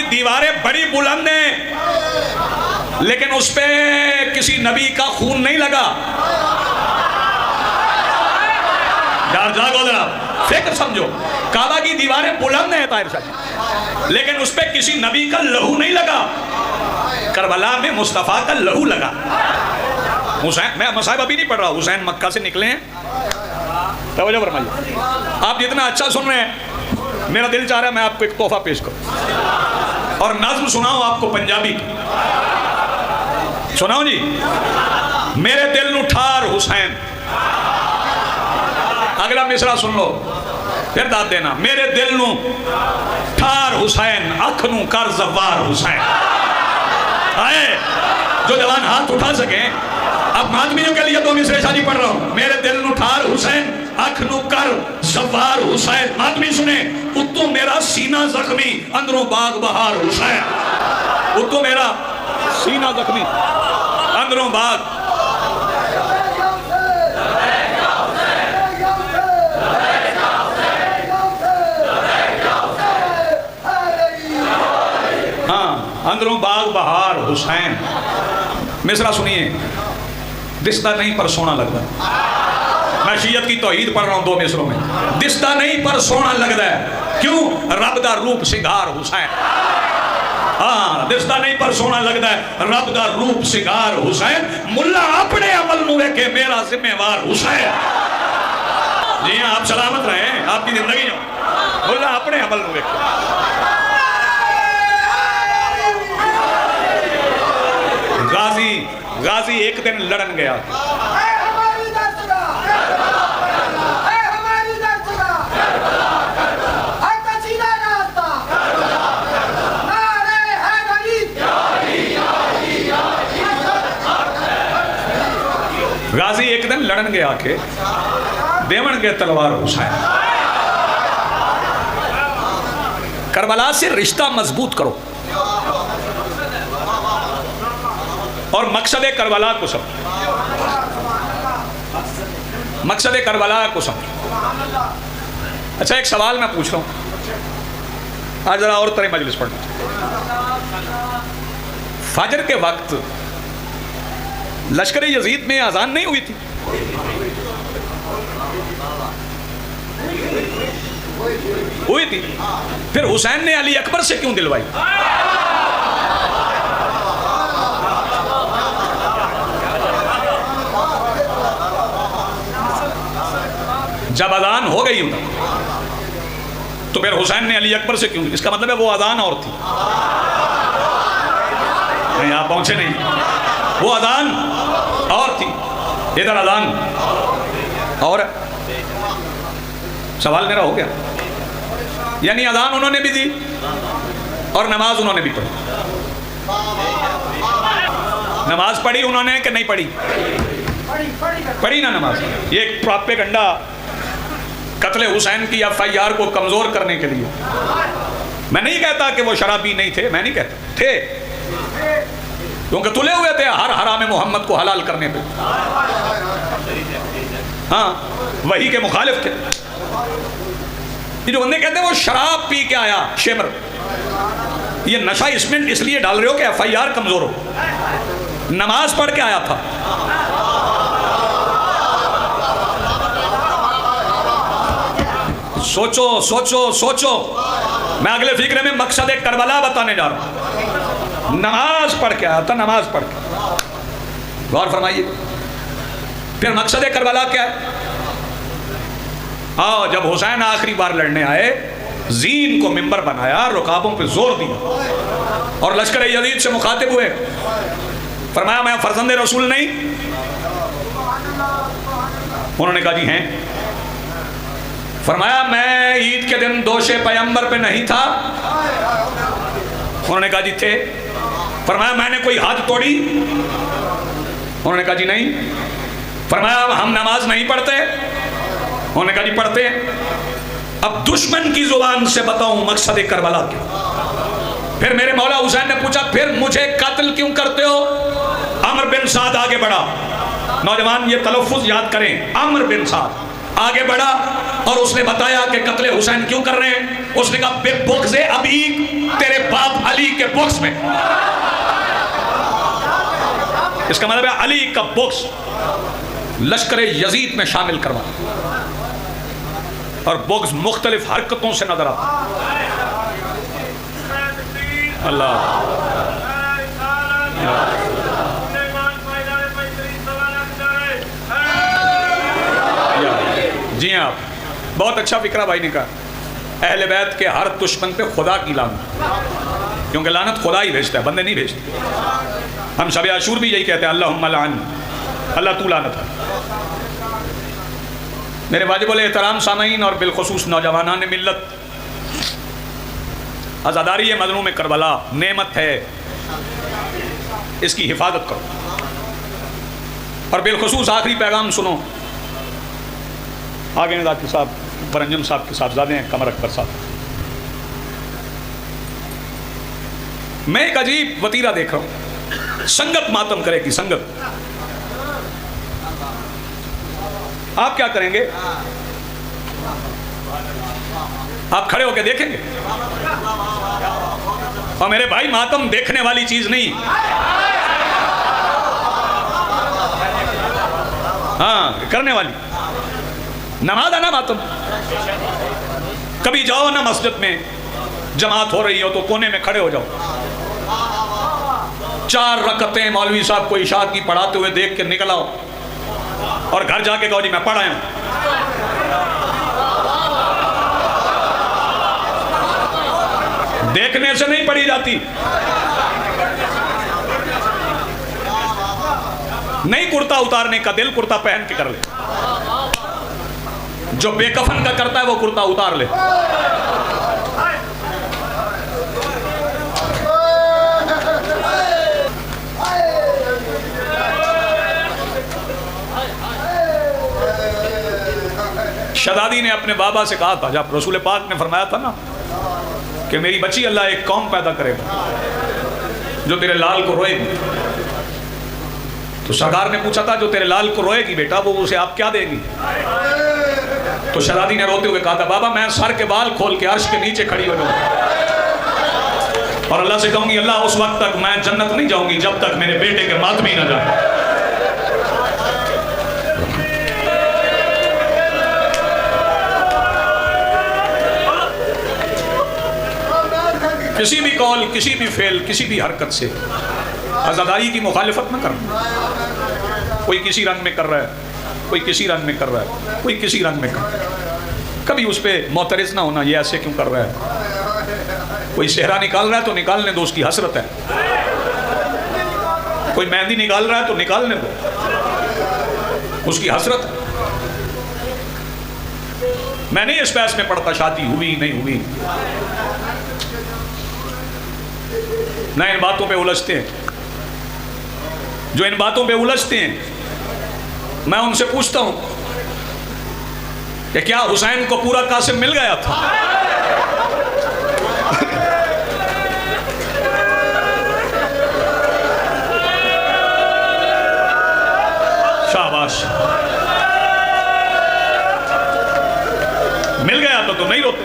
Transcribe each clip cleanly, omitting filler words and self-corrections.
दीवारें बड़ी बुलंद हैं लेकिन उस पे किसी नबी का खून नहीं लगा। यार जागो जरा, फिक्र समझो। काबा की दीवारें बुलंद हैं ताहिर साहब, लेकिन उस पे किसी नबी का लहू नहीं लगा। करबला में मुस्तफ़ा का लहू लगा। हुसैन, मैं मसाइब अभी नहीं पढ़ रहा, हुसैन मक्का से निकले हैं। तवज्जो फरमाइए, आप जितना अच्छा सुन रहे हैं मेरा दिल चाह रहा है मैं आपको एक तोहफा पेश करूं और नज़्म सुनाऊं आपको पंजाबी की। सुनाओ जी। मेरे दिल नू ठार हुसैन, अगला मिसरा सुन लो फिर दाद देना। मेरे दिल नू ठार हुसैन, अख नू कर ज़वार हुसैन। आए जो जवान हाथ उठा सके। अब मातमियों के लिए दो मिसरे शादी पढ़ रहा हूं। मेरे दिल नू ठार हुसैन, अख नू कर ज़वार हुसैन। मातमी सुने। उत्तों मेरा सीना जख्मी, अंदरों बाग बहार हुसैन। उत्तों मेरा सीना जख्मी, अंदरों बाग। हाँ, अंदरों बाग बहार हुसैन। मिसरा सुनिए। दिसता नहीं पर सोना लगता। मैं शीयत की तौहीद पढ़ रहा हूं दो मिसरों में। दिसता नहीं पर सोना लगता है, क्यों? रब दा रूप सिंगार हुसैन। हाँ, दिसता नहीं पर सोना लगता है, रब दा रूप सिंगार हुसैन। मुल्ला अपने अमल नू वेखे, मेरा जिम्मेवार हुसैन। जी हाँ, आप सलामत रहें, आपकी जिंदगी हो। मुल्ला अपने अमल नू वेखे। गाजी एक दिन लड़न गया। गाजी एक दिन लड़न गया के देवन के तलवार हुसैन। करबला से रिश्ता मजबूत करो और मकसद करबला को समझो। मकसद करबला को समझो। अच्छा, एक सवाल मैं पूछ रहा हूं, आज जरा और तरह मजलिस पढ़ना। फजर के वक्त लश्कर यजीद में अजान नहीं हुई थी? हुई थी। फिर हुसैन ने अली अकबर से क्यों दिलवाई? जब अजान हो गई तो फिर हुसैन ने अली अकबर से क्यों? इसका मतलब है वो अजान और थी। नहीं, आप पहुंचे नहीं। वो अजान और थी, इधर अजान और। सवाल मेरा हो गया। यानी अजान उन्होंने भी दी और नमाज उन्होंने भी पढ़ी। नमाज पढ़ी उन्होंने कि नहीं पढ़ी? पढ़ी ना नमाज। ये एक प्रोपेगेंडा कत्ले हुसैन की एफआईआर को कमजोर करने के लिए। मैं नहीं कहता कि वो शराबी नहीं थे, मैं नहीं कहता, थे, क्योंकि तुले हुए थे हर हराम मोहम्मद को हलाल करने पे। हाँ, वही के मुखालिफ थे। ये जो बंदे कहते हैं वो शराब पी के आया शेमर, ये नशा इसमें इसलिए डाल रहे हो कि एफआईआर कमजोर हो। नमाज पढ़ के आया था। सोचो सोचो सोचो। मैं अगले फिक्रे में मकसद एक करबला बताने जा रहा हूं। नमाज पढ़ के आया था, नमाज पढ़ के। गौर फरमाइए। फिर मकसद एक करबला क्या है? हाँ, जब हुसैन आखिरी बार लड़ने आए, जीन को मिंबर बनाया, रुकाबों पे जोर दिया और लश्कर यजीद से मुखातिब हुए। फरमाया मैं फर्जंद रसूल नहीं? उन्होंने कहा जी हैं। फरमाया मैं ईद के दिन दोषे पैगंबर पे नहीं था? उन्होंने कहा जी थे। फरमाया मैंने कोई हाथ तोड़ी? उन्होंने कहा जी नहीं। फरमाया हम नमाज नहीं पढ़ते? उन्होंने कहा जी पढ़ते हैं। अब दुश्मन की जुबान से बताऊं मकसद करबला क्या। फिर मेरे मौला हुसैन ने पूछा फिर मुझे कत्ल क्यों करते हो? अमर बिन साद आगे बढ़ा। नौजवान ये तलफ़ुज़ याद करें, अमर बिन साद। आगे बढ़ा और उसने बताया कि कत्ले हुसैन क्यों कर रहे हैं। उसने कहा बेबुग़्ज़े अबी, तेरे बाप अली के बुग़्ज़ में। इसका मतलब है अली का बुग़्ज़ लश्कर यजीद में शामिल करवा, और बुग़्ज़ मुख्तलिफ हरकतों से नजर आता। अल्लाह जी हाँ, बहुत अच्छा फिक्रा भाई ने कहा। अहले बैत के हर दुश्मन पे खुदा की लानत, क्योंकि लानत खुदा ही भेजता है, बंदे नहीं भेजते। हम शब आशूर भी यही कहते हैं, अल्लाहुम्मा लान, अल्लाह तू लानत है। मेरे वाजिबुल एहतराम सामईन और बिलखुसूस नौजवानान मिल्लत, आज़ादारी मज़लूम करबला नेमत है, इसकी हिफाजत करो। और बिलखुसूस आखिरी पैगाम सुनो। आगे नदाती साहब बरंजम साहब के साहबजादे हैं, कमर अकबर साहब। मैं एक अजीब वतीरा देख रहा हूं, संगत मातम करेगी संगत। आप क्या करेंगे? आप खड़े होकर देखेंगे? और मेरे भाई, मातम देखने वाली चीज नहीं, हाँ करने वाली। नमाज आना मातम। कभी जाओ ना मस्जिद में, जमात हो रही हो तो कोने में खड़े हो जाओ, 4 रकतें मौलवी साहब को इशात की पढ़ाते हुए देख के निकल आओ, और घर जाके कहो जी मैं पढ़ आया हूं। देखने से नहीं पढ़ी जाती। नहीं कुर्ता उतारने का दिल, कुर्ता पहन के कर ले। जो बेकफन का करता है वो कुर्ता उतार ले। शहजादी ने अपने बाबा से कहा था, जब रसूल पाक ने फरमाया था ना कि मेरी बच्ची, अल्लाह एक कौम पैदा करेगा जो तेरे लाल को रोएगी। तो सरकार ने पूछा था, जो तेरे लाल को रोएगी बेटा, वो उसे आप क्या देगी? तो शहजादी ने रोते हुए कहा था, बाबा मैं सर के बाल खोल के अर्श के नीचे खड़ी हो जाऊंगी और अल्लाह से कहूंगी, अल्लाह उस वक्त तक मैं जन्नत नहीं जाऊंगी जब तक मेरे बेटे के मातमी ना जाए। किसी भी कौल, किसी भी फेल, किसी भी हरकत से आज़ादारी की मुखालिफत न करना। कोई किसी रंग में कर रहा है, कोई किसी रंग में कर रहा है, कोई किसी रंग में कर रहा है, कभी उस पर मोतरज ना होना, ये ऐसे क्यों कर रहा है। कोई सेहरा निकाल रहा है तो निकालने दो, उसकी हसरत है। कोई मेहंदी निकाल रहा है तो निकालने दो, उसकी हसरत है। मैं नहीं इस बहस में पढ़ता शादी हुई नहीं हुई, ना इन बातों पे उलझते हैं। जो इन बातों पे उलझते हैं, मैं उनसे पूछता हूं कि क्या हुसैन को पूरा कासिम मिल गया था? शाबाश। मिल गया तो नहीं रोते।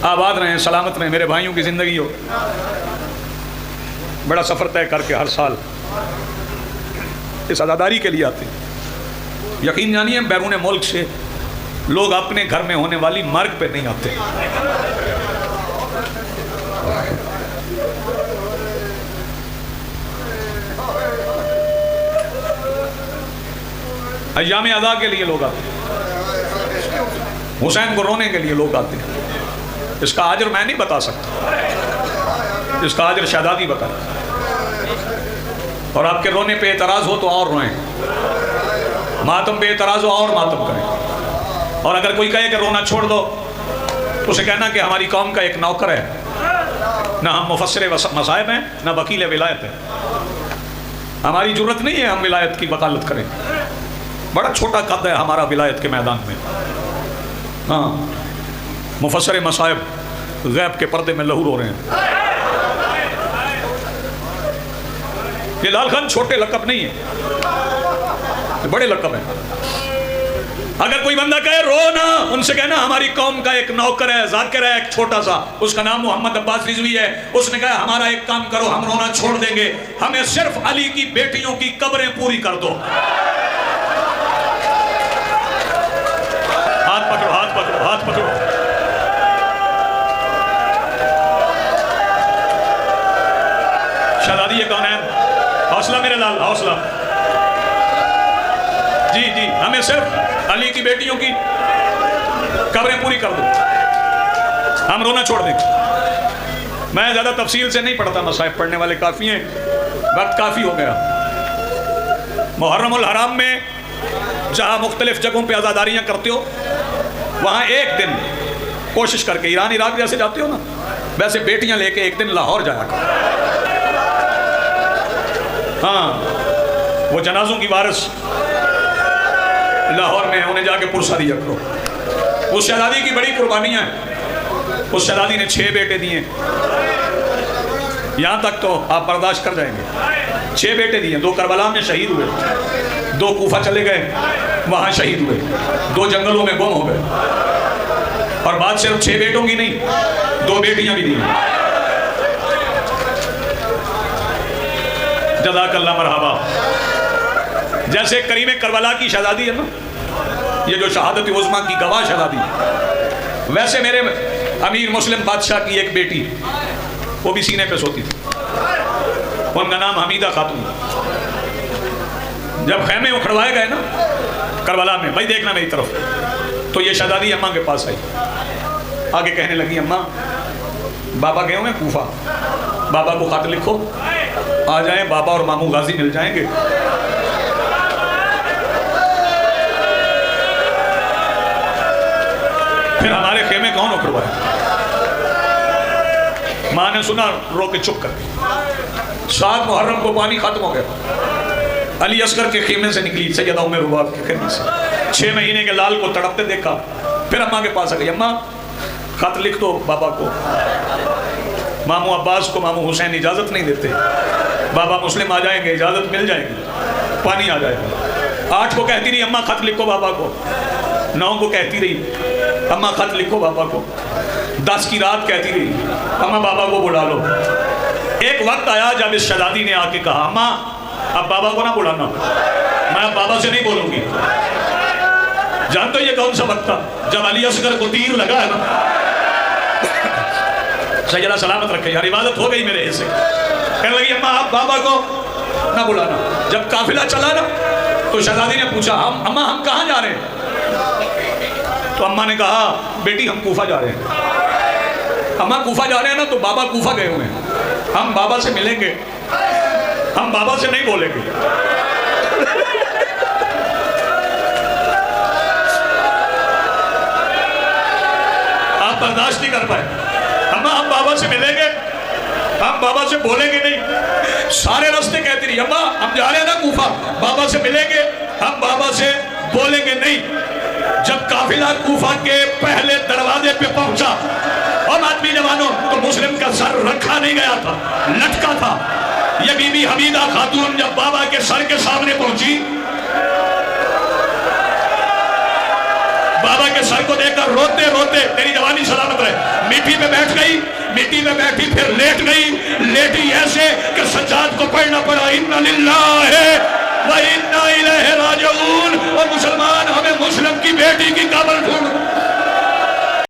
आबाद रहें, सलामत रहें, मेरे भाइयों की जिंदगी हो। बड़ा सफ़र तय करके हर साल इस आज़ादारी के लिए आते हैं। यकीन जानिए, बैरून मुल्क से लोग अपने घर में होने वाली मर्ग पे नहीं आते। अय्याम अदा के लिए लोग आते हैं, हुसैन को रोने के लिए लोग आते हैं। इसका अजर मैं नहीं बता सकता, इसका अजर शहजादी बताए। और आपके रोने पे एतराज़ हो तो और रोएं, मातम पे एतराज़ हो और मातम करें। और अगर कोई कहे कि रोना छोड़ दो, तो उसे कहना कि हमारी कौम का एक नौकर है, ना हम मुफस्सिर मसाइब हैं, ना वकील विलायत है। हमारी ज़रूरत नहीं है हम विलायत की वकालत करें। बड़ा छोटा कद है हमारा विलायत के मैदान में। हाँ, मुफस्सिर मसाइब गैब के पर्दे में लहू रो रहे हैं। ये लाल खान छोटे लक़ब नहीं है। बड़े लकब हैं। अगर कोई बंदा कहे रो ना, उनसे कहना हमारी कौम का एक नौकर है, जाकिर है, एक छोटा सा, उसका नाम मोहम्मद अब्बास रिजवी है। उसने कहा हमारा एक काम करो, हम रोना छोड़ देंगे, हमें सिर्फ अली की बेटियों की कब्रें पूरी कर दो। हाथ पकड़ो, हाथ पकड़ो, हाथ पकड़ो। शहजादी ये कौन है? हौसला मेरे लाल, हौसला। जी जी, हमें सिर्फ अली की बेटियों की कब्रें पूरी कर दो, हम रोना छोड़ देंगे। मैं ज़्यादा तफसील से नहीं पढ़ता, मसाइब पढ़ने वाले काफ़ी हैं, वक्त काफ़ी हो गया। मुहर्रमुल हराम में जहाँ मुख्तलिफ जगहों पे आज़ादारियाँ करते हो, वहाँ एक दिन कोशिश करके, ईरान इराक जैसे जाते हो ना, वैसे बेटियाँ लेके एक दिन लाहौर जाया करो। हाँ, वो जनाजों की वारिस लाहौर में, उन्हें जाके पुरस्कार दिया करो। उस शहजादी की बड़ी कुर्बानियाँ हैं। उस शहजादी ने 6 बेटे दिए, यहाँ तक तो आप बर्दाश्त कर जाएंगे। 6 बेटे दिए, 2 करबला में शहीद हुए, 2 कूफा चले गए, वहाँ शहीद हुए, 2 जंगलों में गुम हो गए। और बात सिर्फ 6 बेटों की नहीं, 2 बेटियाँ भी दी। जज़ाकल्लाह मरहबा। जैसे करीम करबला की शहजादी है ना, ये जो शहादत उज़्मा की गवाह शहजादी, वैसे मेरे अमीर मुस्लिम बादशाह की एक बेटी, वो भी सीने पे सोती थी, उनका नाम हमीदा खातून। जब खैमे उखड़वाए गए ना करबला में, भाई देखना मेरी तरफ, तो ये शहजादी अम्मा के पास आई, आगे कहने लगी अम्मा बाबा गए हुए कूफा, बाबा को खत लिखो, आ जाएं, बाबा और मामू गाजी मिल जाएंगे। फिर हमारे खेमे कौन उखड़वाए? माँ ने सुना, रो के चुप कर। 7 मुहर्रम को पानी खत्म हो गया, अली असगर के खेमे से निकली सैयदा उम्मे रुबाब के खेमे से, 6 महीने के लाल को तड़पते देखा। फिर अम्मा के पास आ गई, अम्मा खत लिख दो बाबा को। मामू अब्बास को मामू हुसैन इजाज़त नहीं देते, बाबा मुस्लिम आ जाएंगे, इजाज़त मिल जाएगी, पानी आ जाएगा। 8 को कहती रही अम्मा खत लिखो बाबा को, 9 को कहती रही अम्मा खत लिखो बाबा को, 10 की रात कहती रही अम्मा बाबा को बुला लो। एक वक्त आया जब इस शहजादी ने आके कहा अम्मा अब बाबा को ना बुलाना, मैं अब बाबा से नहीं बोलूंगी। जानते हो ये कौन सा वक्त था? जब अली असगर को तीर लगा है ना, सैयदा सलामत रखे यार, इबादत हो गई मेरे हिस्से। कहने लगी अम्मा आप बाबा को ना बुलाना। जब काफिला चला ना, तो शहजादी ने पूछा हम अम्मा हम कहाँ जा रहे हैं? तो अम्मा ने कहा बेटी हम कूफा जा रहे हैं। अम्मा कूफा जा रहे हैं ना, तो बाबा कूफा गए हुए हैं, हम बाबा से मिलेंगे, हम बाबा से नहीं बोलेंगे। आप बर्दाश्त नहीं कर पाए। अम्मा हम बाबा से मिलेंगे, हम बाबा से बोलेंगे नहीं। सारे रास्ते कहती रही अम्मा हम जा रहे हैं ना कूफा, बाबा से मिलेंगे, हम बाबा से बोलेंगे नहीं। जब काफिला कूफा के पहले दरवाजे पे पहुंचा, और आदमी जवानों, तो मुस्लिम का सर रखा नहीं गया था, लटका था। ये बीबी हमीदा खातून जब बाबा के सर के सामने पहुंची, बाबा के सर को देखकर रोते रोते, तेरी जवानी सलामत रहे, मिट्टी पे बैठ गई, मिट्टी में बैठी फिर लेट गई, लेटी ऐसे कि सज्जाद को पढ़ना पड़ा इन्ना लिल्लाहि व इन्ना इलैहि राजिऊन। और मुसलमान हमें मुस्लिम की बेटी की कब्र ढूंढ